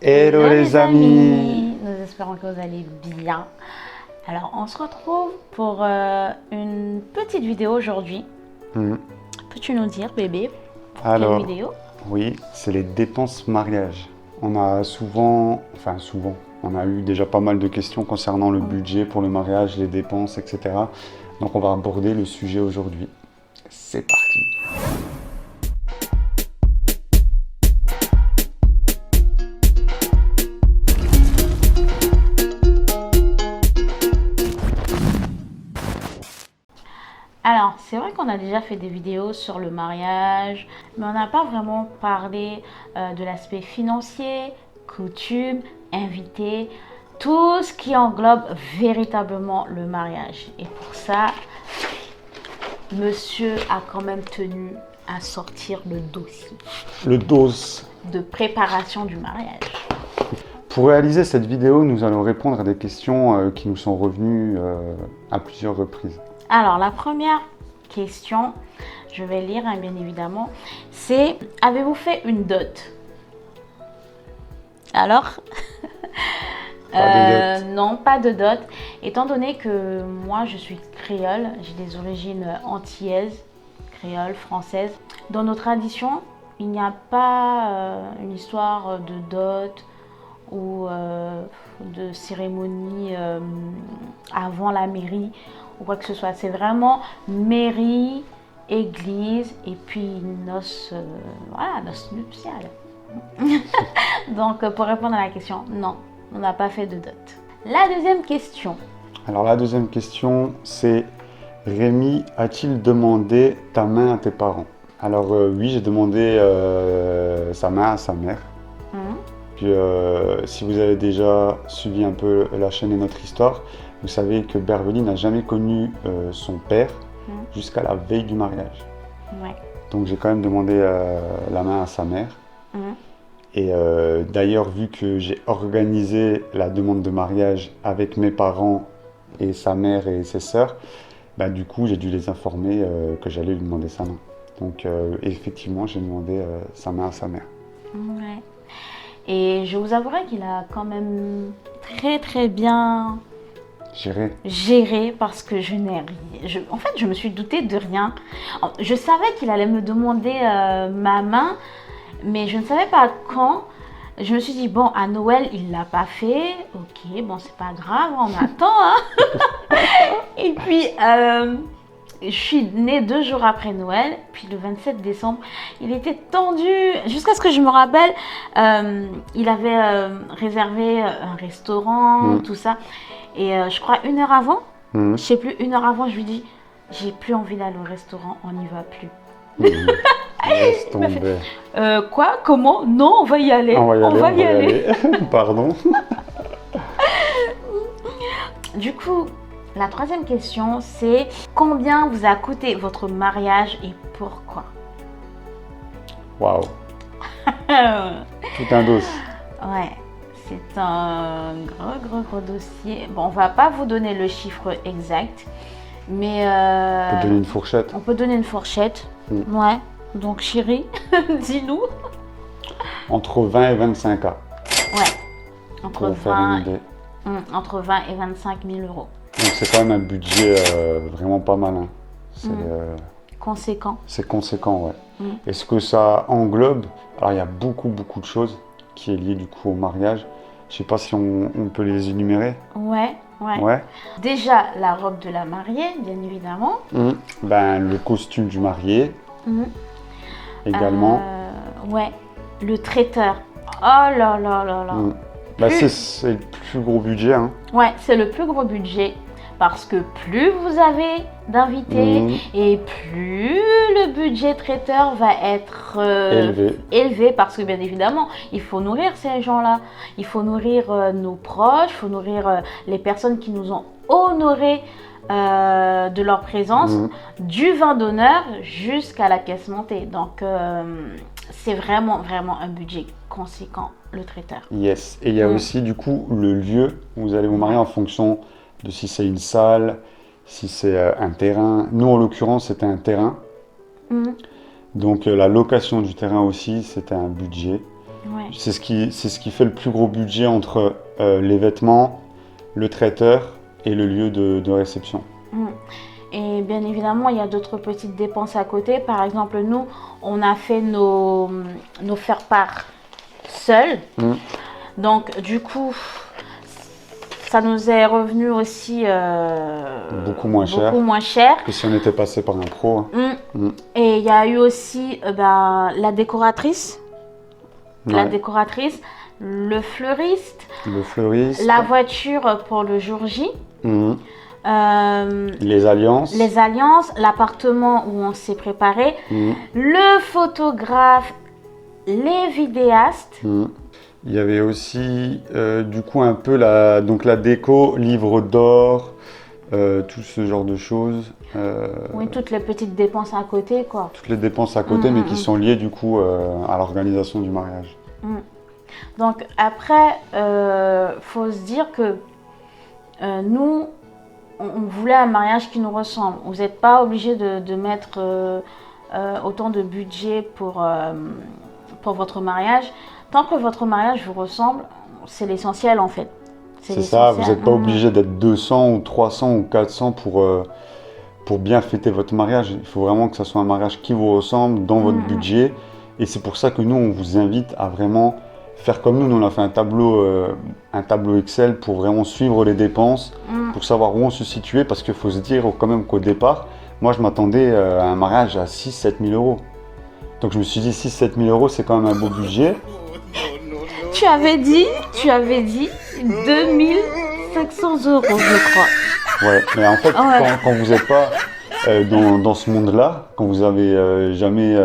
Hello les amis. Nous espérons que vous allez bien. Alors on se retrouve pour une petite vidéo aujourd'hui. Peux-tu nous dire bébé pour Alors, quelle vidéo? oui, c'est les dépenses mariage. On a souvent, on a eu déjà pas mal de questions concernant le budget pour le mariage, les dépenses, etc. Donc on va aborder le sujet aujourd'hui. C'est parti. Alors c'est vrai qu'on a déjà fait des vidéos sur le mariage, mais on n'a pas vraiment parlé de l'aspect financier, coutumes, invités, tout ce qui englobe véritablement le mariage. Et pour ça, monsieur a quand même tenu à sortir le dossier Le dos. de préparation du mariage. Pour réaliser cette vidéo, nous allons répondre à des questions qui nous sont revenues à plusieurs reprises. Alors la première question, je vais lire hein, bien évidemment, c'est avez-vous fait une dot? Alors Pas de dot. non, pas de dot, étant donné que moi je suis créole, j'ai des origines antillaises, créole, françaises. Dans nos traditions, il n'y a pas une histoire de dot ou de cérémonie avant la mairie ou quoi que ce soit. C'est vraiment mairie, église et puis noces, voilà, noces nuptiales. Donc pour répondre à la question, non, on n'a pas fait de dot. La deuxième question. Alors la deuxième question, c'est Rémi, a-t-il demandé ta main à tes parents? Alors oui, j'ai demandé sa main à sa mère. Puis si vous avez déjà suivi un peu la chaîne et notre histoire, vous savez que Beverly n'a jamais connu son père jusqu'à la veille du mariage. Ouais. Donc j'ai quand même demandé la main à sa mère. Et d'ailleurs, vu que j'ai organisé la demande de mariage avec mes parents et sa mère et ses sœurs, bah, du coup j'ai dû les informer que j'allais lui demander sa main. Donc effectivement, j'ai demandé sa main à sa mère. Ouais. Et je vous avouerai qu'il a quand même très bien géré parce que je n'ai rien. En fait, je me suis doutée de rien. Je savais qu'il allait me demander ma main, mais je ne savais pas quand. Je me suis dit, bon, à Noël, il ne l'a pas fait. Ok, bon, c'est pas grave, on attend. Hein. Et puis, je suis née 2 jours après Noël, puis le 27 décembre, il était tendu, jusqu'à ce que je me rappelle, il avait réservé un restaurant, tout ça, et je crois 1 heure avant, je sais plus, 1 heure avant, je lui dis, j'ai plus envie d'aller au restaurant, on n'y va plus. Laisse Il m'a fait, tomber. quoi? Comment? Non, on va y aller, on va y aller. Pardon. Du coup, la troisième question, c'est combien vous a coûté votre mariage et pourquoi? Waouh. Tout un dos. Ouais, c'est un gros dossier. Bon, on va pas vous donner le chiffre exact, mais On peut donner une fourchette. on peut donner une fourchette. Ouais, donc chérie, dis-nous. Entre 20 et 25 K. Ouais, entre Pour vous faire une 20, idée. entre 20 et 25 000 euros. Donc c'est quand même un budget vraiment pas mal. Hein. Conséquent. C'est conséquent, ouais. Et ce que ça englobe, alors il y a beaucoup de choses qui est lié du coup au mariage. Je sais pas si on peut les énumérer. Ouais. Déjà, la robe de la mariée, bien évidemment. Ben, le costume du marié, également. Ouais, le traiteur. Oh là là. Bah, c'est le plus gros budget. Hein. Ouais, c'est le plus gros budget parce que plus vous avez d'invités et plus le budget traiteur va être élevé parce que bien évidemment, il faut nourrir ces gens-là. Il faut nourrir nos proches, il faut nourrir les personnes qui nous ont honorés de leur présence, du vin d'honneur jusqu'à la caisse montée. Donc, c'est vraiment un budget conséquent, le traiteur. Yes. Et il y a aussi du coup le lieu où vous allez vous marier en fonction de si c'est une salle, si c'est un terrain. Nous, en l'occurrence, c'était un terrain. Donc, la location du terrain aussi, c'était un budget. Ouais. C'est ce qui fait le plus gros budget entre les vêtements, le traiteur et le lieu de réception. Et bien évidemment, il y a d'autres petites dépenses à côté. Par exemple, nous, on a fait nos faire-part seuls. Donc, du coup, ça nous est revenu aussi beaucoup moins cher que si on était passé par un pro. Et il y a eu aussi la décoratrice. La décoratrice, le fleuriste, la voiture pour le jour J, les alliances, l'appartement où on s'est préparé, le photographe, les vidéastes. Il y avait aussi du coup un peu la déco, livre d'or, tout ce genre de choses. Oui, toutes les petites dépenses à côté, quoi. Toutes les dépenses à côté, mais qui sont liées du coup à l'organisation du mariage. Donc après, faut se dire que nous, on voulait un mariage qui nous ressemble. Vous n'êtes pas obligé de mettre autant de budget pour votre mariage. Tant que votre mariage vous ressemble, c'est l'essentiel en fait. C'est ça, vous n'êtes pas obligé d'être 200 ou 300 ou 400 pour bien fêter votre mariage. Il faut vraiment que ce soit un mariage qui vous ressemble dans votre budget. Et c'est pour ça que nous, on vous invite à vraiment faire comme nous. Nous, on a fait un tableau Excel pour vraiment suivre les dépenses, pour savoir où on se situait. Parce qu'il faut se dire quand même qu'au départ, moi, je m'attendais à un mariage à 6 000 – 7 000 euros. Donc je me suis dit 6 000 – 7 000 euros, c'est quand même un beau budget. Tu avais dit 2500 euros, je crois. Ouais, mais en fait, quand vous n'êtes pas dans ce monde-là, quand vous n'avez jamais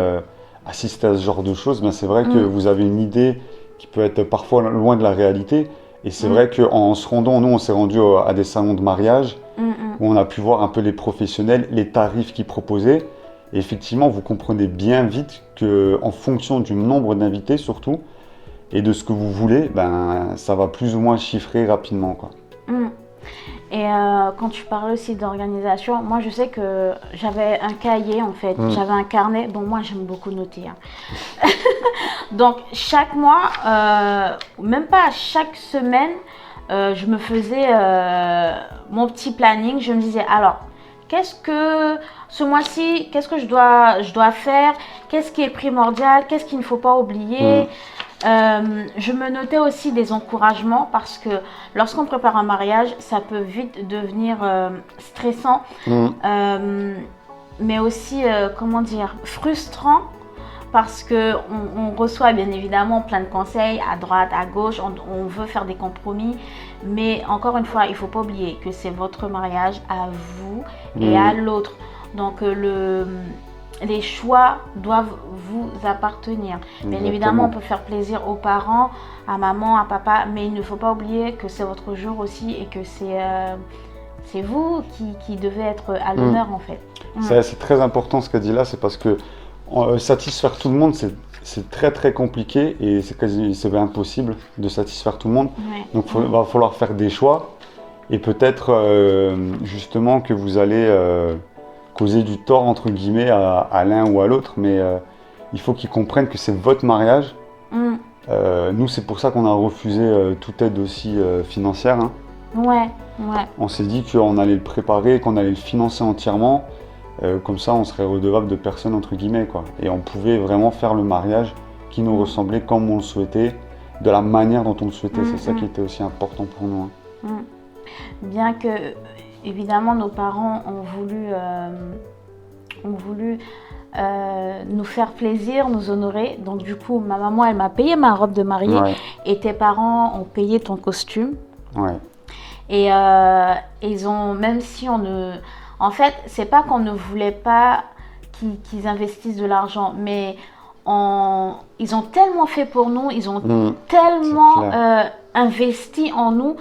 assisté à ce genre de choses, ben c'est vrai que vous avez une idée qui peut être parfois loin de la réalité. Et c'est vrai qu'en se rendant, nous on s'est rendu à des salons de mariage où on a pu voir un peu les professionnels, les tarifs qu'ils proposaient. Et effectivement, vous comprenez bien vite qu'en fonction du nombre d'invités surtout, et de ce que vous voulez, ben, ça va plus ou moins chiffrer rapidement, quoi. Et quand tu parlais aussi d'organisation, moi je sais que j'avais un cahier en fait, j'avais un carnet. Bon, moi j'aime beaucoup noter. Donc chaque mois, même pas chaque semaine, je me faisais mon petit planning. Je me disais alors, ce mois-ci, qu'est-ce que je dois faire? Qu'est-ce qui est primordial? Qu'est-ce qu'il ne faut pas oublier? Je me notais aussi des encouragements parce que lorsqu'on prépare un mariage, ça peut vite devenir stressant, mais aussi, frustrant parce qu'on reçoit bien évidemment plein de conseils à droite, à gauche, on veut faire des compromis, mais encore une fois, il ne faut pas oublier que c'est votre mariage à vous et à l'autre. Donc les choix doivent vous appartenir. Bien évidemment, on peut faire plaisir aux parents, à maman, à papa, mais il ne faut pas oublier que c'est votre jour aussi et que c'est vous qui devez être à l'honneur en fait. C'est très important ce qu'elle dit là, c'est parce que satisfaire tout le monde, c'est très très compliqué et c'est impossible de satisfaire tout le monde. Donc il va falloir faire des choix et peut-être justement que vous allez causer du tort entre guillemets à l'un ou à l'autre, mais il faut qu'ils comprennent que c'est votre mariage. Nous, c'est pour ça qu'on a refusé toute aide aussi financière. On s'est dit qu'on allait le préparer, qu'on allait le financer entièrement. Comme ça, on serait redevable de personne entre guillemets, quoi. Et on pouvait vraiment faire le mariage qui nous ressemblait comme on le souhaitait, de la manière dont on le souhaitait. C'est ça qui était aussi important pour nous. Bien que évidemment, nos parents ont voulu nous faire plaisir, nous honorer. Donc du coup, ma maman, elle m'a payé ma robe de mariée et tes parents ont payé ton costume. Et ils ont, même si on ne... En fait, c'est pas qu'on ne voulait pas qu'ils investissent de l'argent, mais ils ont tellement fait pour nous, ils ont tellement investi en nous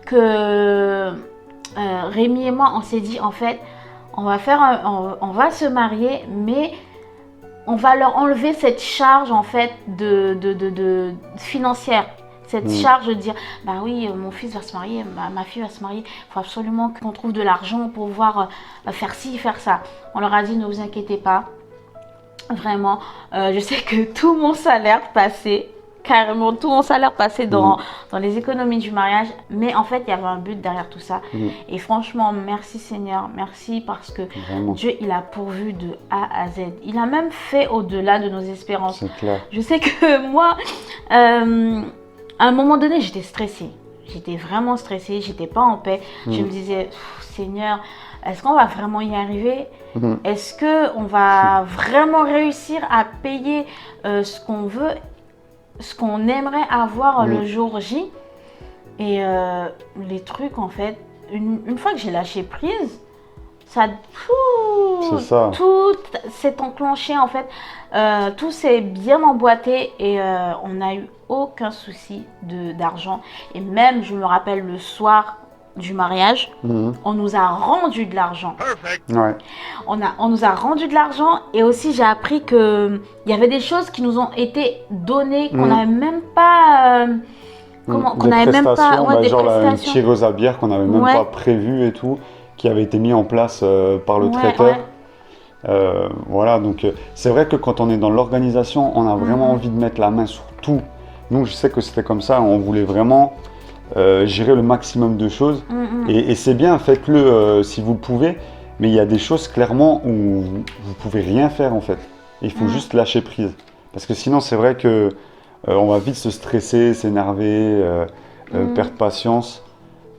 que... Rémi et moi, on s'est dit en fait, on va se marier, mais on va leur enlever cette charge en fait de financière, cette charge de dire bah oui, mon fils va se marier, ma fille va se marier, il faut absolument qu'on trouve de l'argent pour pouvoir faire ci, faire ça. On leur a dit ne vous inquiétez pas, vraiment, je sais que tout mon salaire passait carrément tout mon salaire passé dans les économies du mariage. Mais en fait, il y avait un but derrière tout ça. Et franchement, merci Seigneur, merci parce que Vraiment. Dieu, il a pourvu de A à Z. Il a même fait au-delà de nos espérances. C'est clair. Je sais que moi, à un moment donné, j'étais stressée. J'étais vraiment stressée, j'étais pas en paix. Je me disais, Seigneur, est-ce qu'on va vraiment y arriver? Est-ce qu'on va vraiment réussir à payer ce qu'on veut, ce qu'on aimerait avoir le jour J? Et les trucs, en fait, une fois que j'ai lâché prise, tout s'est enclenché, en fait. Tout s'est bien emboîté et on n'a eu aucun souci d'argent. Et même, je me rappelle, le soir du mariage, on nous a rendu de l'argent. Ouais. On nous a rendu de l'argent et aussi j'ai appris qu'il y avait des choses qui nous ont été données qu'on n'avait même pas... qu'on n'avait même pas... genre une tireuse à bière qu'on n'avait même pas prévue et tout, qui avait été mis en place par le traiteur. Voilà, donc c'est vrai que quand on est dans l'organisation, on a vraiment envie de mettre la main sur tout. Nous, je sais que c'était comme ça, on voulait vraiment gérer le maximum de choses. Et c'est bien, faites-le si vous le pouvez, mais il y a des choses clairement où vous ne pouvez rien faire en fait. Il faut juste lâcher prise. Parce que sinon, c'est vrai que on va vite se stresser, s'énerver, perdre patience,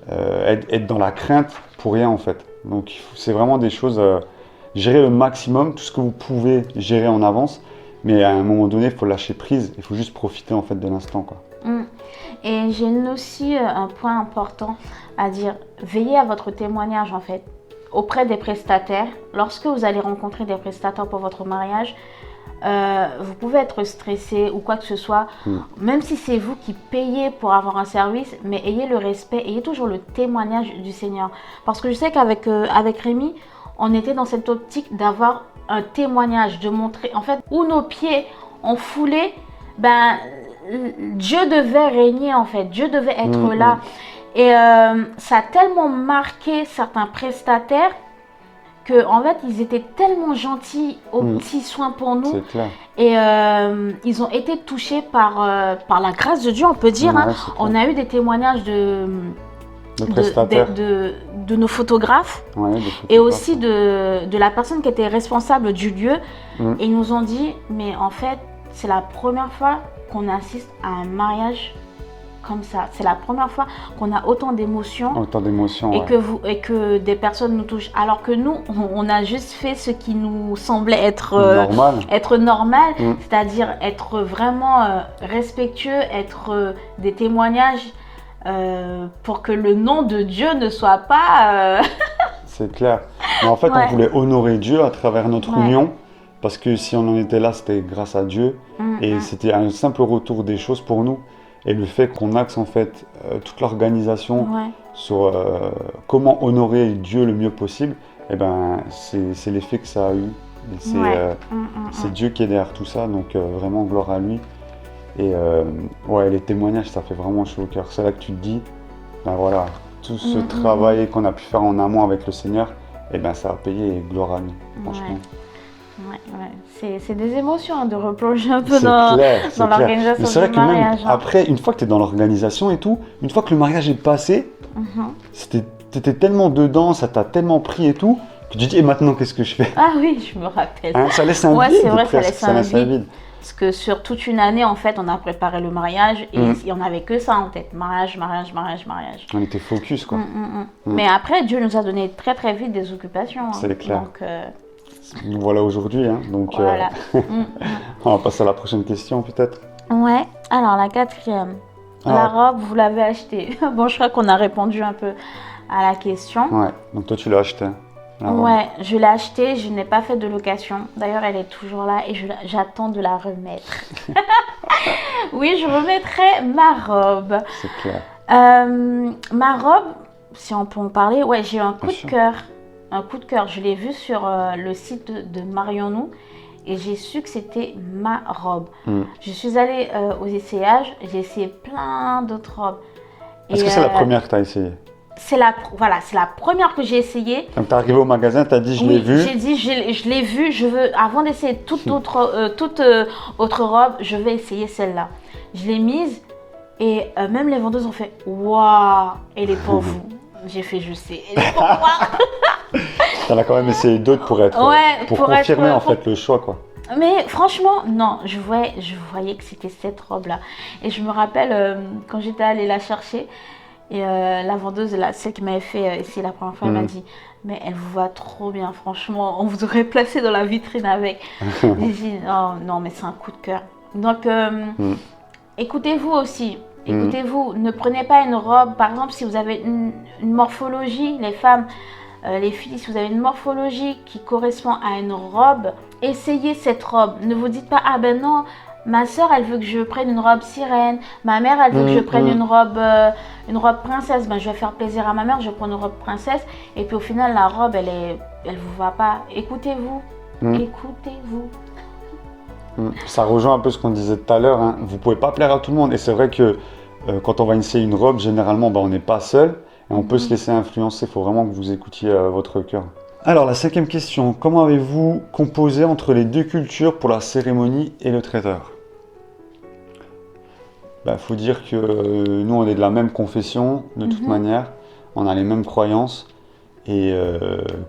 être dans la crainte pour rien en fait. Donc c'est vraiment des choses... gérer le maximum, tout ce que vous pouvez gérer en avance, mais à un moment donné, il faut lâcher prise, il faut juste profiter en fait de l'instant, quoi. Et j'ai aussi un point important à dire, veillez à votre témoignage en fait, auprès des prestataires. Lorsque vous allez rencontrer des prestataires pour votre mariage, vous pouvez être stressé ou quoi que ce soit, même si c'est vous qui payez pour avoir un service, mais ayez le respect, ayez toujours le témoignage du Seigneur. Parce que je sais qu'avec avec Rémi, on était dans cette optique d'avoir un témoignage, de montrer en fait où nos pieds ont foulé, ben Dieu devait régner en fait, Dieu devait être là. Et ça a tellement marqué certains prestataires que en fait ils étaient tellement gentils aux petits soins pour nous. C'est clair. Et ils ont été touchés par la grâce de Dieu, on peut dire. On a eu des témoignages de nos photographes, et aussi de la personne qui était responsable du lieu. Et ils nous ont dit, mais en fait, c'est la première fois qu'on assiste à un mariage comme ça. C'est la première fois qu'on a autant d'émotions. Et que des personnes nous touchent. Alors que nous, on a juste fait ce qui nous semblait être normal. C'est-à-dire être vraiment respectueux, être des témoignages pour que le nom de Dieu ne soit pas... C'est clair. Mais en fait, on voulait honorer Dieu à travers notre union, parce que si on en était là, c'était grâce à Dieu. Et c'était un simple retour des choses pour nous. Et le fait qu'on axe en fait toute l'organisation sur comment honorer Dieu le mieux possible, eh ben, c'est l'effet que ça a eu. C'est Dieu qui est derrière tout ça, donc vraiment gloire à lui. Et les témoignages, ça fait vraiment chaud au cœur. C'est là que tu te dis, ben voilà, tout ce travail qu'on a pu faire en amont avec le Seigneur, eh ben, ça a payé et gloire à lui, franchement. C'est des émotions de replonger un peu dans l'organisation du mariage. Même après, une fois que tu es dans l'organisation et tout, une fois que le mariage est passé, tu étais tellement dedans, ça t'a tellement pris et tout, que tu te dis, et maintenant qu'est-ce que je fais? Ah oui, je me rappelle. Ça laisse un vide. C'est vrai, ça laisse un vide. Parce que sur toute une année, en fait, on a préparé le mariage et on n'avait que ça en tête. Mariage. On était focus, quoi. Mais après, Dieu nous a donné très très vite des occupations. C'est clair. Donc, nous voilà aujourd'hui. Donc, voilà. On va passer à la prochaine question, peut-être. Ouais. Alors, la 4e. La robe, vous l'avez achetée. Bon, je crois qu'on a répondu un peu à la question. Ouais. Donc, toi, tu l'as achetée. Ouais, je l'ai achetée, je n'ai pas fait de location. D'ailleurs, elle est toujours là et j'attends de la remettre. Oui, je remettrai ma robe. C'est clair. Ma robe, si on peut en parler, j'ai eu un coup de cœur. Un coup de cœur. Je l'ai vu sur le site de Marions-nous et j'ai su que c'était ma robe. Je suis allée aux essayages, j'ai essayé plein d'autres robes. Est-ce que c'est la première que tu as essayée? c'est la première que j'ai essayée. Donc, tu es arrivé au magasin, tu as dit, je l'ai vu. J'ai dit, je l'ai vue, avant d'essayer toute autre robe, je vais essayer celle-là. Je l'ai mise et même les vendeuses ont fait, waouh, elle est pour vous. J'ai fait, je sais, elle est pour moi. Tu en as quand même essayé d'autres pour confirmer en fait le choix, quoi. Mais franchement, non, je voyais que c'était cette robe-là. Et je me rappelle, quand j'étais allée la chercher, et la vendeuse, celle qui m'avait fait essayer la première fois, elle m'a dit, mais elle vous va trop bien, franchement, on vous aurait placé dans la vitrine avec. J'ai dit, oh, non, mais c'est un coup de cœur. Donc, écoutez-vous aussi. Écoutez-vous, ne prenez pas une robe, par exemple, si vous avez une morphologie, les femmes, les filles, si vous avez une morphologie qui correspond à une robe, essayez cette robe. Ne vous dites pas, ah ben non, ma soeur, elle veut que je prenne une robe sirène. Ma mère, elle veut que je prenne une robe princesse. Ben, je vais faire plaisir à ma mère, je prends une robe princesse. Et puis au final, la robe, elle vous va pas. Écoutez-vous. Écoutez-vous. Ça rejoint un peu ce qu'on disait tout à l'heure. Hein. Vous ne pouvez pas plaire à tout le monde. Et c'est vrai que quand on va essayer une robe, généralement, on n'est pas seul. Et on peut se laisser influencer. Il faut vraiment que vous écoutiez votre cœur. Alors, la 5e question. Comment avez-vous composé entre les deux cultures pour la cérémonie et le traiteur? Faut dire que nous, on est de la même confession, de toute manière. On a les mêmes croyances. Et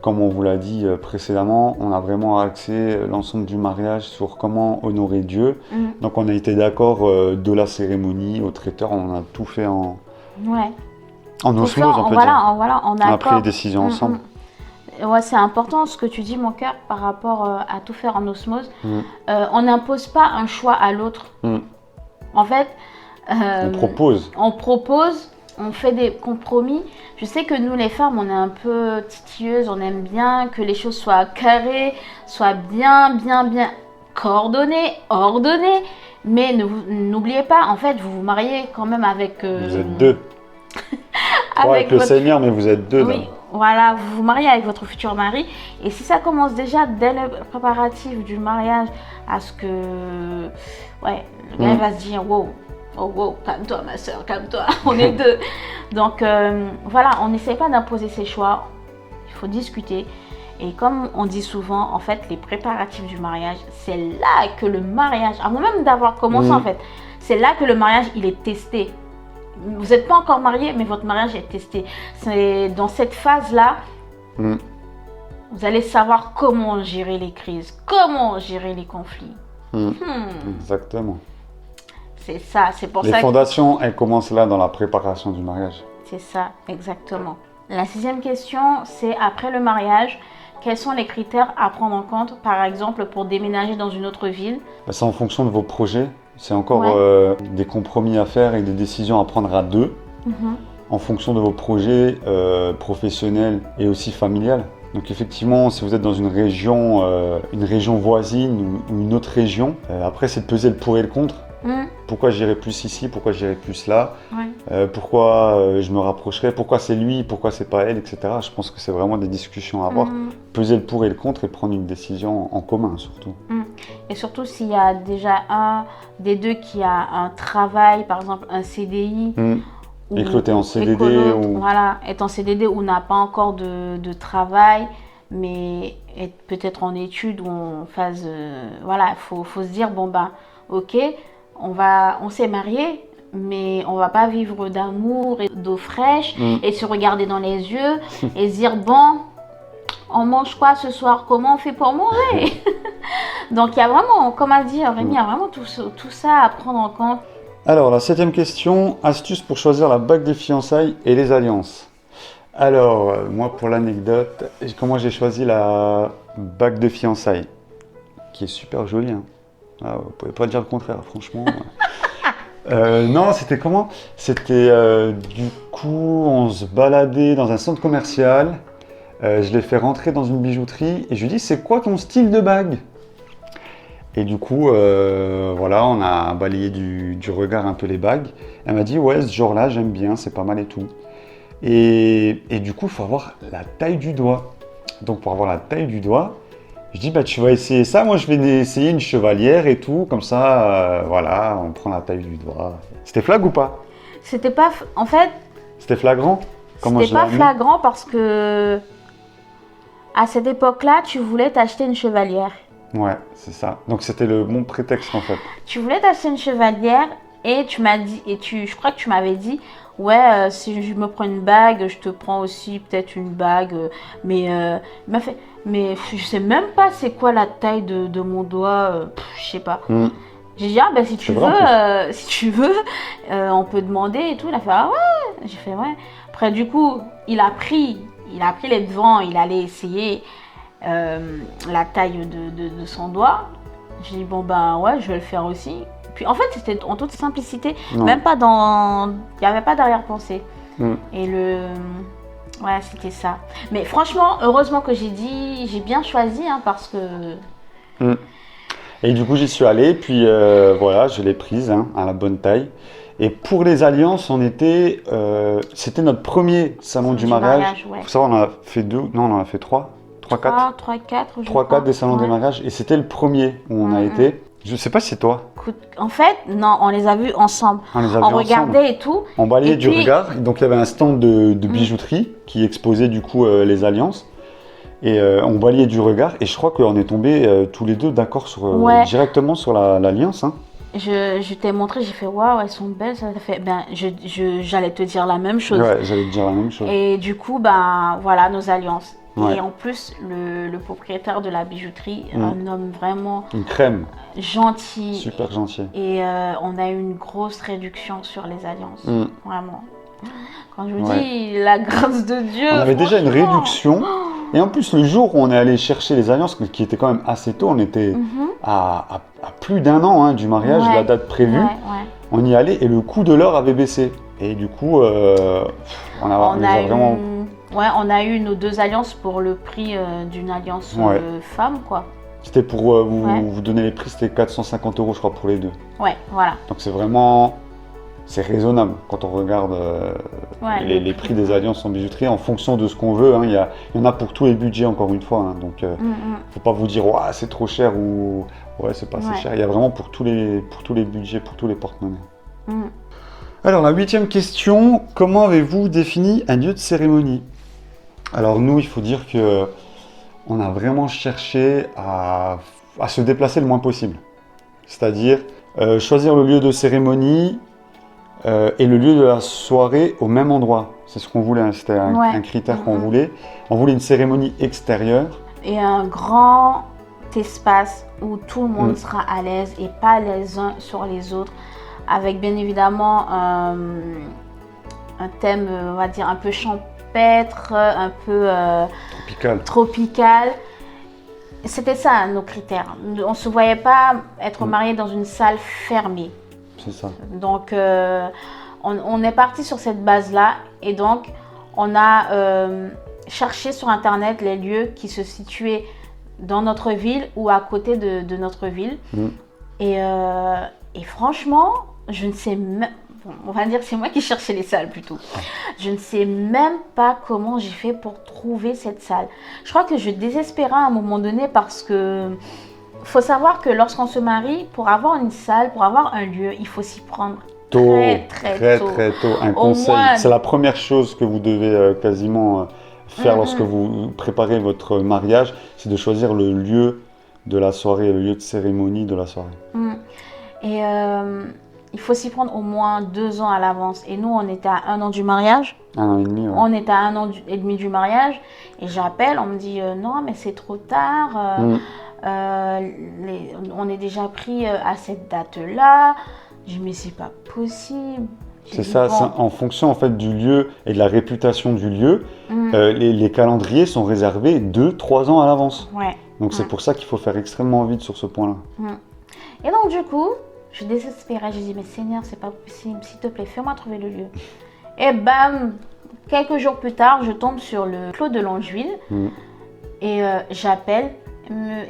comme on vous l'a dit précédemment, on a vraiment axé l'ensemble du mariage sur comment honorer Dieu. Donc, on a été d'accord de la cérémonie au traiteur. On a tout fait en osmose, on peut dire. On a pris les décisions ensemble. Ouais, c'est important ce que tu dis, mon cœur, par rapport à tout faire en osmose. On n'impose pas un choix à l'autre. En fait, on propose, on fait des compromis. Je sais que nous, les femmes, on est un peu titilleuses, on aime bien que les choses soient carrées, soient bien coordonnées, ordonnées. Mais n'oubliez pas, en fait, vous vous mariez quand même avec... Vous êtes deux. Avec le Seigneur, mais vous êtes deux. Oui, là. Voilà, vous vous mariez avec votre futur mari. Et si ça commence déjà dès le préparatif du mariage à ce que... Ouais, le gars va se dire, wow, calme-toi ma soeur, calme-toi, on est deux. Donc voilà, on n'essaie pas d'imposer ses choix, il faut discuter. Et comme on dit souvent, en fait, les préparatifs du mariage, c'est là que le mariage, avant même d'avoir commencé en fait, c'est là que le mariage, il est testé. Vous n'êtes pas encore marié, mais votre mariage est testé. C'est dans cette phase-là, vous allez savoir comment gérer les crises, comment gérer les conflits. Exactement. C'est ça, c'est pour ça que... Les fondations, elles commencent là dans la préparation du mariage. C'est ça, exactement. La 6e question, c'est après le mariage, quels sont les critères à prendre en compte, par exemple, pour déménager dans une autre ville? C'est en fonction de vos projets. C'est encore des compromis à faire et des décisions à prendre à deux, en fonction de vos projets professionnels et aussi familiales. Donc effectivement, si vous êtes dans une région voisine ou une autre région, après c'est de peser le pour et le contre. Pourquoi j'irai plus ici, pourquoi j'irai plus là, pourquoi je me rapprocherai, pourquoi c'est lui, pourquoi c'est pas elle, etc. Je pense que c'est vraiment des discussions à avoir. Peser le pour et le contre et prendre une décision en commun surtout. Et surtout s'il y a déjà un des deux qui a un travail, par exemple un CDI. Et que l'autre est en CDD. Voilà, est en CDD ou n'a pas encore de travail, mais est peut-être en études ou en phase... voilà, il faut se dire, bon ben, ok, on s'est mariés, mais on va pas vivre d'amour et d'eau fraîche et se regarder dans les yeux et se dire, bon, on mange quoi ce soir? Comment on fait pour manger? Donc il y a vraiment, comme a dit Rémi, il y a vraiment tout ça à prendre en compte. Alors la 7e question, astuce pour choisir la bague des fiançailles et les alliances. Alors moi pour l'anecdote, comment j'ai choisi la bague de fiançailles, qui est super jolie. Hein. Ah, vous pouvez pas dire le contraire, franchement. Non, c'était comment? C'était du coup, on se baladait dans un centre commercial. Je l'ai fait rentrer dans une bijouterie et je lui dis, c'est quoi ton style de bague? Et du coup, voilà, on a balayé du regard un peu les bagues. Elle m'a dit, ouais, ce genre-là, j'aime bien, c'est pas mal et tout. Et du coup, il faut avoir la taille du doigt. Donc, pour avoir la taille du doigt, je dis, bah, tu vas essayer ça. Moi, je vais essayer une chevalière et tout. Comme ça, voilà, on prend la taille du doigt. C'était flag ou pas? C'était pas... En fait... C'était flagrant? C'était pas flagrant parce que à cette époque-là, tu voulais t'acheter une chevalière. Ouais, c'est ça. Donc c'était le bon prétexte en fait. Tu voulais t'acheter une chevalière et tu m'as dit, je crois que tu m'avais dit, ouais, si je me prends une bague, je te prends aussi peut-être une bague. Mais il m'a fait, mais je sais même pas c'est quoi la taille de mon doigt, je sais pas. J'ai dit, ah ben si tu veux, on peut demander et tout. Il a fait, ah ouais. J'ai fait, ouais. Après du coup, il a pris les devants, il allait essayer la taille de son doigt. J'ai dit, bon ben ouais, je vais le faire aussi. Puis en fait, c'était en toute simplicité, même pas il n'y avait pas d'arrière-pensée. Et ouais, c'était ça. Mais franchement, heureusement que j'ai bien choisi, hein, parce que... Et du coup, j'y suis allé, puis voilà, je l'ai prise à la bonne taille. Et pour les alliances, c'était notre premier salon du mariage. Ouais. Faut savoir, on en a fait 2, non, on en a fait 3, 4. 3-4 des salons des mariages. Et c'était le premier où on a été. Je sais pas si c'est toi. En fait, non, on les a vus ensemble. On regardait et tout. On balayait du regard. Donc il y avait un stand de bijouterie qui exposait du coup les alliances. Et on balayait du regard. Et je crois qu'on est tombés tous les deux d'accord directement sur l'alliance. Je t'ai montré, j'ai fait waouh, elles sont belles. Ça fait, j'allais te dire la même chose. Ouais, j'allais te dire la même chose. Et du coup, voilà nos alliances. Ouais. Et en plus, le propriétaire de la bijouterie, un homme vraiment... Une crème. Gentil. Super gentil. Et on a eu une grosse réduction sur les alliances. Vraiment. Quand je vous dis la grâce de Dieu... On avait déjà une réduction. Et en plus, le jour où on est allé chercher les alliances, qui était quand même assez tôt, on était à plus d'1 an du mariage, la date prévue. On y allait et le coût de l'or avait baissé. Et du coup, on a eu nos 2 alliances pour le prix d'une alliance femme, quoi. C'était pour vous donner les prix, c'était 450 € je crois pour les 2. Ouais, voilà. Donc c'est raisonnable quand on regarde les prix des alliances en bijouterie en fonction de ce qu'on veut. Il y en a pour tous les budgets encore une fois. Donc faut pas vous dire c'est trop cher ou c'est pas assez cher. Il y a vraiment pour tous les budgets, pour tous les porte-monnaies. Alors la 8e question, comment avez-vous défini un lieu de cérémonie? Alors nous, il faut dire que on a vraiment cherché à se déplacer le moins possible. C'est-à-dire choisir le lieu de cérémonie et le lieu de la soirée au même endroit. C'est ce qu'on voulait, c'était un critère qu'on voulait. On voulait une cérémonie extérieure. Et un grand espace où tout le monde sera à l'aise et pas les uns sur les autres. Avec bien évidemment un thème, on va dire, un peu champêtre, un peu tropical. C'était ça nos critères. On ne se voyait pas être marié dans une salle fermée. C'est ça. Donc on est parti sur cette base-là et donc on a cherché sur internet les lieux qui se situaient dans notre ville ou à côté de notre ville. Et franchement, je ne sais même... on va dire que c'est moi qui cherchais les salles plutôt. Je ne sais même pas comment j'ai fait pour trouver cette salle. Je crois que je désespérais à un moment donné parce que faut savoir que lorsqu'on se marie, pour avoir une salle, pour avoir un lieu, il faut s'y prendre très tôt. Un conseil, c'est la première chose que vous devez quasiment faire lorsque vous préparez votre mariage, c'est de choisir le lieu de la soirée, le lieu de cérémonie de la soirée. Et il faut s'y prendre au moins 2 ans à l'avance. Et nous, on était à 1 an du mariage. 1 an et demi, ouais. On était à 1 an et demi du mariage. Et j'appelle, on me dit non, mais c'est trop tard. On est déjà pris à cette date-là. Je dis, mais c'est pas possible. C'est ça, en fonction en fait du lieu et de la réputation du lieu, les calendriers sont réservés 2-3 ans à l'avance. Donc c'est pour ça qu'il faut faire extrêmement vite sur ce point-là. Et donc du coup, je désespérais, je dis mais Seigneur, c'est pas possible, s'il te plaît, fais-moi trouver le lieu. Et bam, quelques jours plus tard, je tombe sur le Clos de Longeville et j'appelle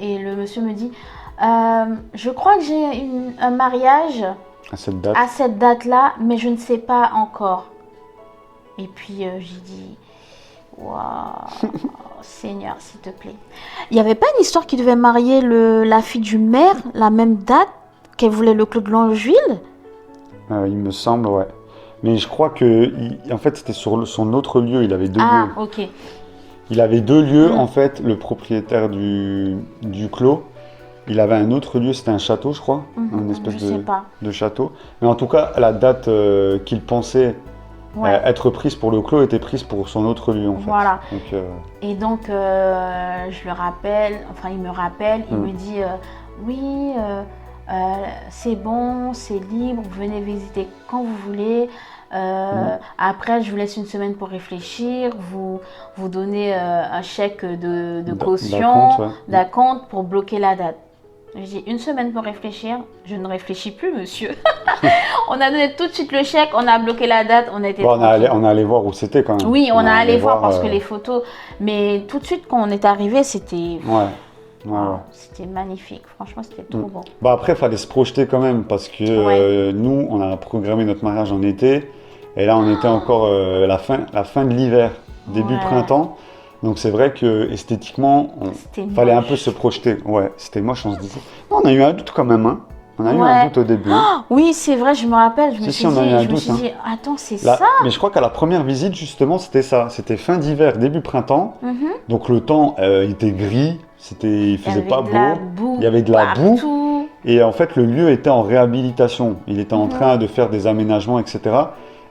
et le monsieur me dit je crois que j'ai un mariage à cette date-là, mais je ne sais pas encore. Et puis j'ai dit waouh, Seigneur, s'il te plaît. Il n'y avait pas une histoire qui devait marier la fille du maire la même date qu'elle voulait le Clos de Longeville? Il me semble, ouais. Mais je crois que, en fait, c'était sur son autre lieu. Il avait deux lieux. Ah, ok. Il avait deux lieux, en fait, le propriétaire du clos. Il avait un autre lieu, c'était un château, je crois. Une espèce de château. Mais en tout cas, la date qu'il pensait être prise pour le clos était prise pour son autre lieu, en fait. Voilà. Donc, et donc, je le rappelle, enfin, il me rappelle, il me dit oui, c'est bon, c'est libre, vous venez visiter quand vous voulez. Après, je vous laisse une semaine pour réfléchir, vous donnez un chèque de caution, d'acompte pour bloquer la date. J'ai une semaine pour réfléchir, je ne réfléchis plus, monsieur. On a donné tout de suite le chèque, on a bloqué la date, on était on est allé voir où c'était quand même. Oui, on est allé voir parce que les photos, mais tout de suite quand on est arrivé, c'était... C'était magnifique, franchement c'était trop beau. Bah après il fallait se projeter quand même parce que nous on a programmé notre mariage en été et là on était encore la fin de l'hiver, début printemps. Donc c'est vrai que esthétiquement il fallait un peu se projeter. Ouais, c'était moche, on se disait. Non, on a eu un doute quand même, hein. On a eu un doute au début. Oui, c'est vrai, je me rappelle, je me suis dit, attends, c'est ça. Mais je crois qu'à la première visite justement c'était ça, c'était fin d'hiver, début printemps. Donc le temps il était gris. Il faisait pas beau, il y avait de la boue et en fait le lieu était en réhabilitation, il était en train de faire des aménagements, etc.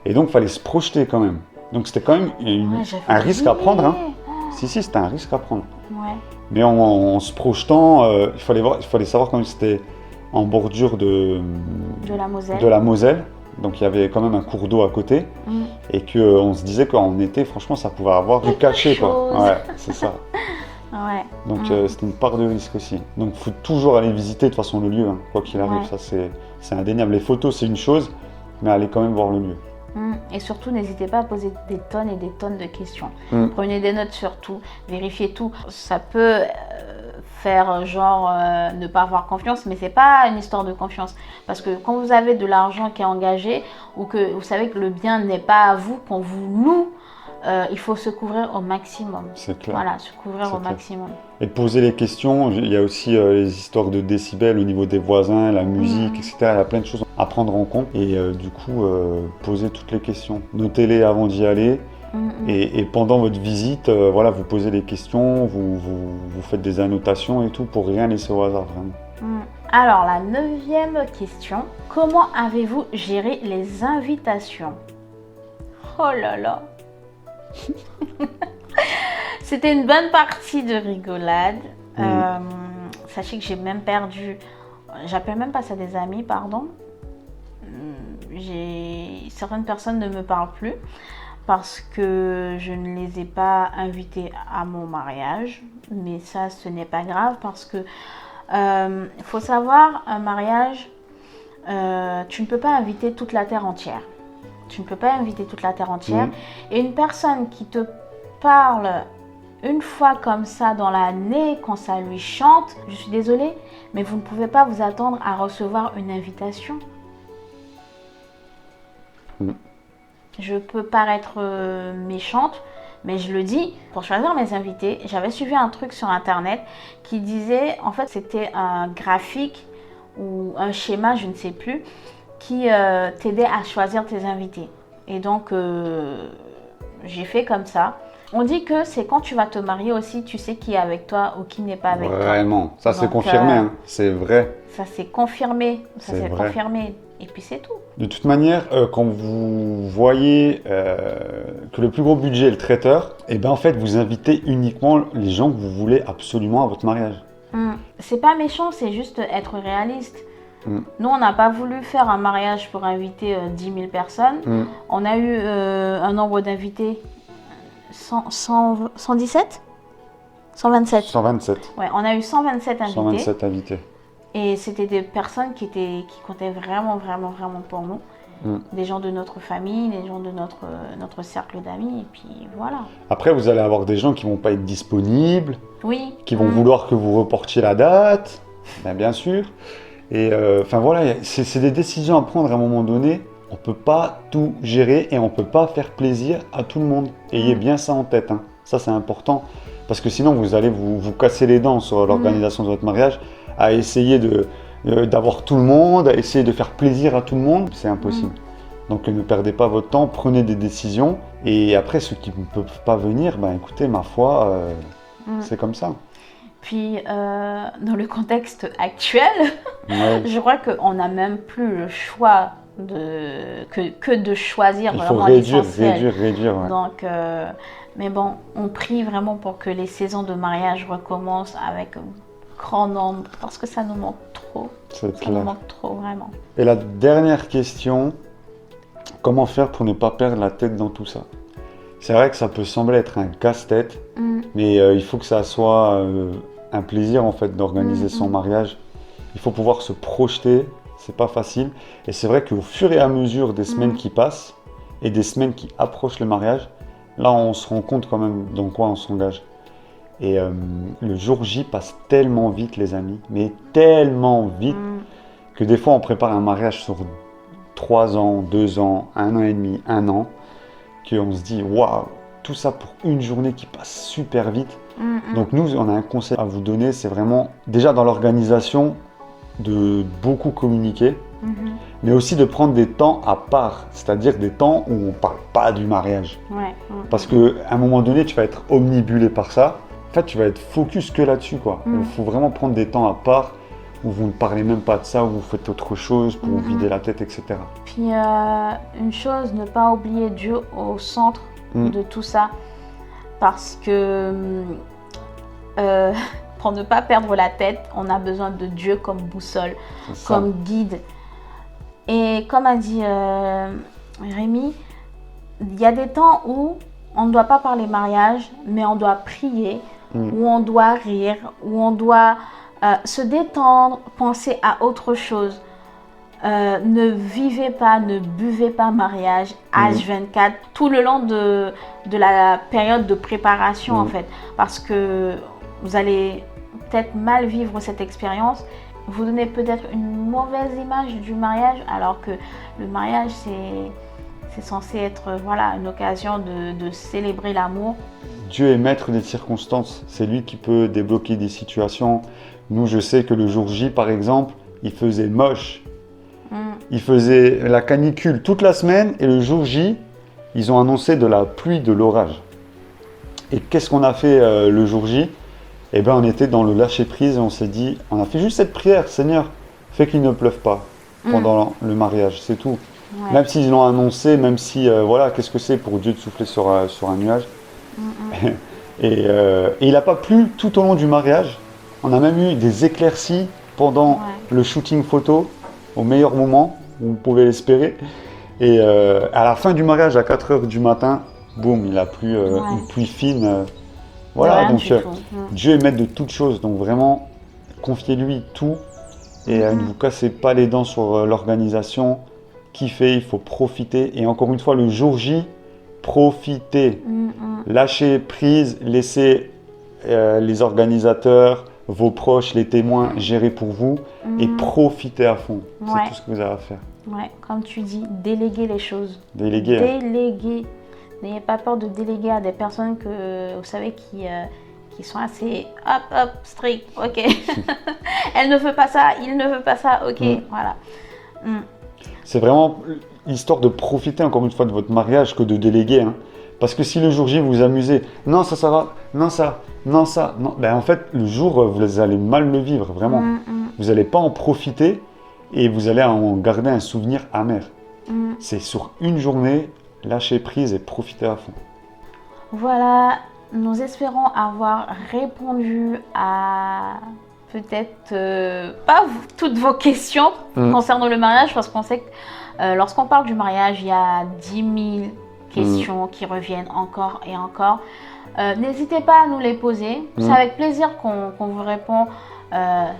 Et donc il fallait se projeter quand même. Donc c'était quand même un risque à prendre. Hein. Si, c'était un risque à prendre. Ouais. Mais en se projetant, il fallait savoir quand même c'était en bordure de la Moselle. Donc il y avait quand même un cours d'eau à côté et qu'on se disait qu'en été, franchement, ça pouvait avoir du cachet, quoi. Ouais, c'est ça. Ouais. Donc c'était une part de risque aussi. Donc il faut toujours aller visiter de toute façon le lieu, hein, quoi qu'il arrive, ça c'est indéniable. Les photos c'est une chose, mais allez quand même voir le lieu. Et surtout n'hésitez pas à poser des tonnes et des tonnes de questions. Prenez des notes sur tout, vérifiez tout. Ça peut faire genre ne pas avoir confiance, mais c'est pas une histoire de confiance. Parce que quand vous avez de l'argent qui est engagé ou que vous savez que le bien n'est pas à vous, qu'on vous loue, il faut se couvrir au maximum. C'est clair. Voilà, se couvrir au maximum. Et poser les questions, il y a aussi les histoires de décibels au niveau des voisins, la musique, etc. Il y a plein de choses à prendre en compte. Et du coup, poser toutes les questions. Notez-les avant d'y aller. Et pendant votre visite, vous posez les questions, vous faites des annotations et tout pour rien laisser au hasard, vraiment. Alors, la 9e question. Comment avez-vous géré les invitations? Oh là là. C'était une bonne partie de rigolade. Sachez que j'ai même perdu, j'appelle même pas ça des amis, pardon. Certaines personnes ne me parlent plus parce que je ne les ai pas invités à mon mariage. Mais ça, ce n'est pas grave parce que faut savoir, un mariage, tu ne peux pas inviter toute la terre entière. Tu ne peux pas inviter toute la terre entière. Et une personne qui te parle une fois comme ça dans l'année, quand ça lui chante, je suis désolée, mais vous ne pouvez pas vous attendre à recevoir une invitation. Je peux paraître méchante, mais je le dis, pour choisir mes invités, j'avais suivi un truc sur internet qui disait, en fait c'était un graphique ou un schéma, je ne sais plus, qui t'aidait à choisir tes invités. Et donc, j'ai fait comme ça. On dit que c'est quand tu vas te marier aussi, tu sais qui est avec toi ou qui n'est pas avec toi. Vraiment, ça c'est confirmé, hein. C'est vrai. Ça c'est confirmé, confirmé. Et puis c'est tout. De toute manière, quand vous voyez que le plus gros budget est le traiteur, et ben en fait vous invitez uniquement les gens que vous voulez absolument à votre mariage. C'est pas méchant, c'est juste être réaliste. Nous, on n'a pas voulu faire un mariage pour inviter 10 000 personnes. On a eu un nombre d'invités 117 127. 127. Ouais, on a eu 127 invités. 127 invités. Et c'était des personnes qui comptaient vraiment, vraiment, vraiment pour nous. Des gens de notre famille, des gens de notre cercle d'amis, et puis voilà. Après, vous allez avoir des gens qui ne vont pas être disponibles, qui vont vouloir que vous reportiez la date, bien sûr. Et enfin voilà, c'est des décisions à prendre à un moment donné. On ne peut pas tout gérer et on ne peut pas faire plaisir à tout le monde. Ayez bien ça en tête, hein. Ça c'est important, parce que sinon vous allez vous casser les dents sur l'organisation de votre mariage, à essayer d'avoir tout le monde, à essayer de faire plaisir à tout le monde, c'est impossible. Donc ne perdez pas votre temps, prenez des décisions. Et après, ceux qui ne peuvent pas venir, ben écoutez, ma foi, c'est comme ça. Puis, dans le contexte actuel, je crois qu'on n'a même plus le choix que de choisir vraiment l'essentiel. Il faut réduire. Ouais. Donc, mais bon, on prie vraiment pour que les saisons de mariage recommencent avec un grand nombre, parce que ça nous manque trop. Ça nous manque trop, vraiment. Et la dernière question, comment faire pour ne pas perdre la tête dans tout ça? C'est vrai que ça peut sembler être un casse-tête, mais il faut que ça soit un plaisir en fait d'organiser son mariage. Il faut pouvoir se projeter, c'est pas facile. Et c'est vrai qu'au fur et à mesure des semaines qui passent et des semaines qui approchent le mariage, là on se rend compte quand même dans quoi on s'engage. Et le jour J passe tellement vite les amis, mais tellement vite que des fois on prépare un mariage sur 3 ans, 2 ans, 1 an et demi, 1 an, qu'on se dit waouh, tout ça pour une journée qui passe super vite. Donc nous, on a un conseil à vous donner, c'est vraiment déjà dans l'organisation de beaucoup communiquer, mais aussi de prendre des temps à part, c'est-à-dire des temps où on ne parle pas du mariage. Parce qu'à un moment donné, tu vas être omnibulé par ça, en fait tu vas être focus que là-dessus, quoi. Il faut vraiment prendre des temps à part où vous ne parlez même pas de ça, où vous faites autre chose pour vous vider la tête, etc. Puis une chose, ne pas oublier Dieu au centre de tout ça, parce que pour ne pas perdre la tête, on a besoin de Dieu comme boussole, comme guide. Et comme a dit Rémi, il y a des temps où on ne doit pas parler mariage, mais on doit prier, où on doit rire, où on doit se détendre, penser à autre chose. Ne vivez pas, ne buvez pas mariage H24 tout le long de la période de préparation en fait, parce que vous allez peut-être mal vivre cette expérience. Vous donnez peut-être une mauvaise image du mariage, alors que le mariage c'est censé être une occasion de célébrer l'amour. Dieu est maître des circonstances, c'est lui qui peut débloquer des situations. Nous, je sais que le jour J par exemple, il faisait moche. Il faisait la canicule toute la semaine et le jour J, ils ont annoncé de la pluie, de l'orage. Et qu'est-ce qu'on a fait le jour J? Eh bien, on était dans le lâcher-prise et on s'est dit, on a fait juste cette prière, Seigneur, fais qu'il ne pleuve pas pendant le mariage, c'est tout. Même s'ils l'ont annoncé, même si, qu'est-ce que c'est pour Dieu de souffler sur un nuage. Et il n'a pas plu tout au long du mariage. On a même eu des éclaircies pendant le shooting photo, au meilleur moment, où vous pouvez l'espérer. Et à la fin du mariage, à 4 h du matin, boum, il a plu une pluie fine. Donc Dieu est maître de toutes choses. Donc vraiment, confiez-lui tout. Et ne vous cassez pas les dents sur l'organisation. Kiffez, il faut profiter. Et encore une fois, le jour J, profitez. Lâchez prise, laissez les organisateurs, vos proches, les témoins gérer pour vous et profitez à fond. C'est tout ce que vous avez à faire. Comme tu dis, déléguez les choses. Déléguez. N'ayez pas peur de déléguer à des personnes que vous savez qui sont assez strict. Ok. Elle ne veut pas ça, il ne veut pas ça. Ok, voilà. C'est vraiment histoire de profiter encore une fois de votre mariage que de déléguer. Hein. Parce que si le jour J vous vous amusez, non ça va, non ça, non ça, non. Ben en fait le jour vous allez mal le vivre vraiment. Vous n'allez pas en profiter et vous allez en garder un souvenir amer. C'est sur une journée, lâchez prise et profitez à fond. Voilà, nous espérons avoir répondu à peut-être pas toutes vos questions concernant le mariage, parce qu'on sait que lorsqu'on parle du mariage, il y a 10 000 questions qui reviennent encore et encore. N'hésitez pas à nous les poser. C'est avec plaisir qu'on vous répond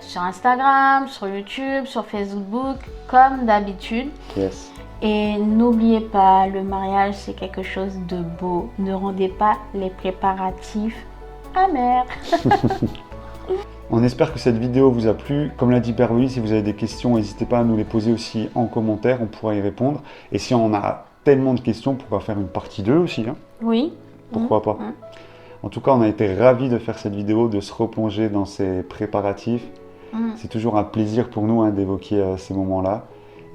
sur Instagram, sur YouTube, sur Facebook, comme d'habitude. Yes. Et n'oubliez pas, le mariage, c'est quelque chose de beau. Ne rendez pas les préparatifs amers. On espère que cette vidéo vous a plu. Comme l'a dit Berloï, si vous avez des questions, n'hésitez pas à nous les poser aussi en commentaire. On pourra y répondre. Et si on a tellement de questions, on pourra faire une partie 2 aussi. Hein. Oui. Pourquoi pas. En tout cas, on a été ravis de faire cette vidéo, de se replonger dans ces préparatifs. C'est toujours un plaisir pour nous d'évoquer ces moments-là.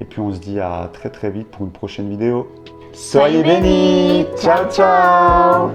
Et puis on se dit à très très vite pour une prochaine vidéo. Soyez bénis. Ciao ciao.